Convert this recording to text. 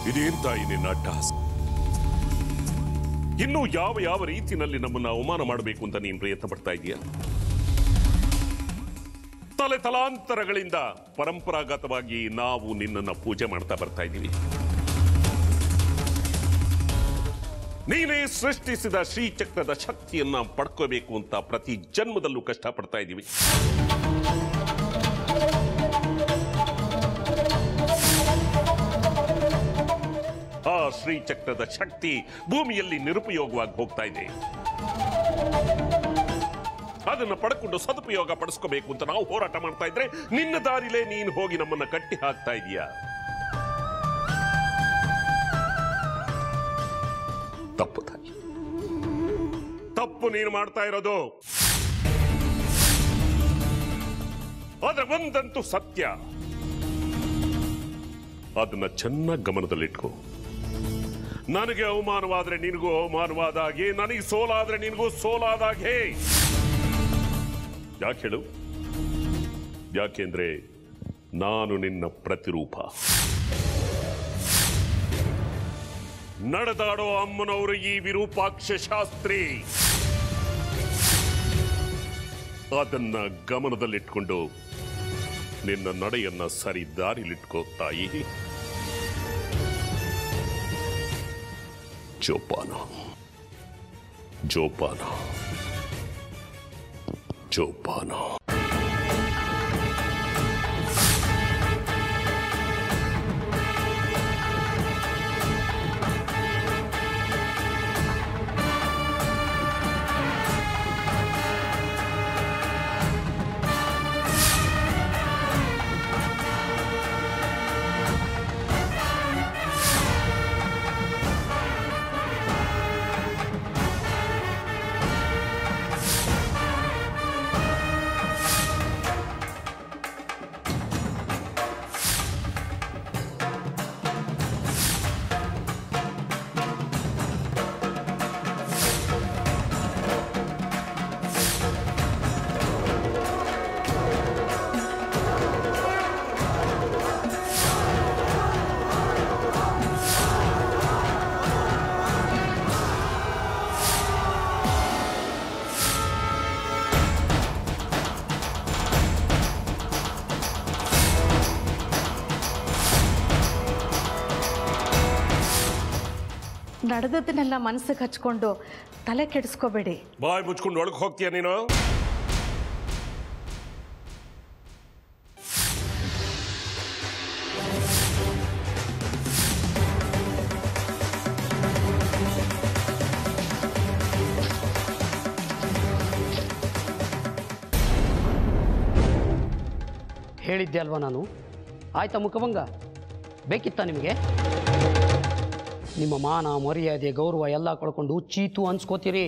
ಇದೇನ್ ತಾಯಿ ನಿನ್ನ ಅಟ್ಟಹಾಸ? ಇನ್ನು ಯಾವ ಯಾವ ರೀತಿಯಲ್ಲಿ ನಮ್ಮನ್ನ ಅವಮಾನ ಮಾಡಬೇಕು ಅಂತ ನೀನು ಪ್ರಯತ್ನ ಪಡ್ತಾ ಇದೀಯ? ತಲೆ ತಲಾಂತರಗಳಿಂದ ಪರಂಪರಾಗತವಾಗಿ ನಾವು ನಿನ್ನನ್ನು ಪೂಜೆ ಮಾಡ್ತಾ ಬರ್ತಾ ಇದ್ದೀವಿ. ನೀನೇ ಸೃಷ್ಟಿಸಿದ ಶ್ರೀಚಕ್ರದ ಶಕ್ತಿಯನ್ನ ಪಡ್ಕೋಬೇಕು ಅಂತ ಪ್ರತಿ ಜನ್ಮದಲ್ಲೂ ಕಷ್ಟಪಡ್ತಾ ಇದ್ದೀವಿ. ಆ ಶ್ರೀಚಕ್ರದ ಶಕ್ತಿ ಭೂಮಿಯಲ್ಲಿ ನಿರುಪಯೋಗವಾಗಿ ಹೋಗ್ತಾ ಇದೆ. ಅದನ್ನು ಪಡ್ಕೊಂಡು ಸದುಪಯೋಗ ಪಡಿಸ್ಕೋಬೇಕು ಅಂತ ನಾವು ಹೋರಾಟ ಮಾಡ್ತಾ ಇದ್ರೆ ನಿನ್ನ ದಾರಿಲೇ ನೀನು ಹೋಗಿ ನಮ್ಮನ್ನ ಕಟ್ಟಿ ಹಾಕ್ತಾ ಇದೀಯ. ತಪ್ಪು ತಾಯಿ, ತಪ್ಪು ನೀನು ಮಾಡ್ತಾ ಇರೋದು. ಆದ್ರೆ ಒಂದಂತೂ ಸತ್ಯ, ಅದನ್ನ ಚೆನ್ನಾಗಿ ಗಮನದಲ್ಲಿಟ್ಕೋ. ನನಗೆ ಅವಮಾನವಾದ್ರೆ ನಿನಗೂ ಅವಮಾನವಾದ ಹಾಗೆ, ನನಗೆ ಸೋಲಾದ್ರೆ ನಿನಗೂ ಸೋಲಾದ ಹಾಗೆ. ಯಾಕೆ ಹೇಳು? ಯಾಕೆಂದ್ರೆ ನಾನು ನಿನ್ನ ಪ್ರತಿರೂಪ. ನಡೆದಾಡೋ ಅಮ್ಮನವರು ಈ ವಿರೂಪಾಕ್ಷ ಶಾಸ್ತ್ರಿ. ಅದನ್ನ ಗಮನದಲ್ಲಿಟ್ಕೊಂಡು ನಿನ್ನ ನಡೆಯನ್ನ ಸರಿ ದಾರಿಲಿಟ್ಕೋ ತಾಯಿ. ಜೋಪಾನ ಜೋಪಾನ ಜೋಪಾನ. ನಡೆದದನ್ನೆಲ್ಲ ಮನಸ್ಸಿಗೆ ಹಚ್ಕೊಂಡು ತಲೆ ಕೆಡಿಸ್ಕೋಬೇಡಿ. ಬಾಯ್ ಮುಚ್ಕೊಂಡು ಒಳಗೆ ಹೋಗ್ತೀಯ ನೀನು? ಹೇಳಿದ್ದೆ ಅಲ್ವಾ ನಾನು? ಆಯ್ತಾ ಮುಖಭಂಗ? ಬೇಕಿತ್ತಾ ನಿಮಗೆ? ನಿಮ್ಮ ಮಾನ ಮರ್ಯಾದೆ ಗೌರವ ಎಲ್ಲ ಕಳ್ಕೊಂಡು ಚೀತು ಅನ್ಸ್ಕೋತೀರಿ.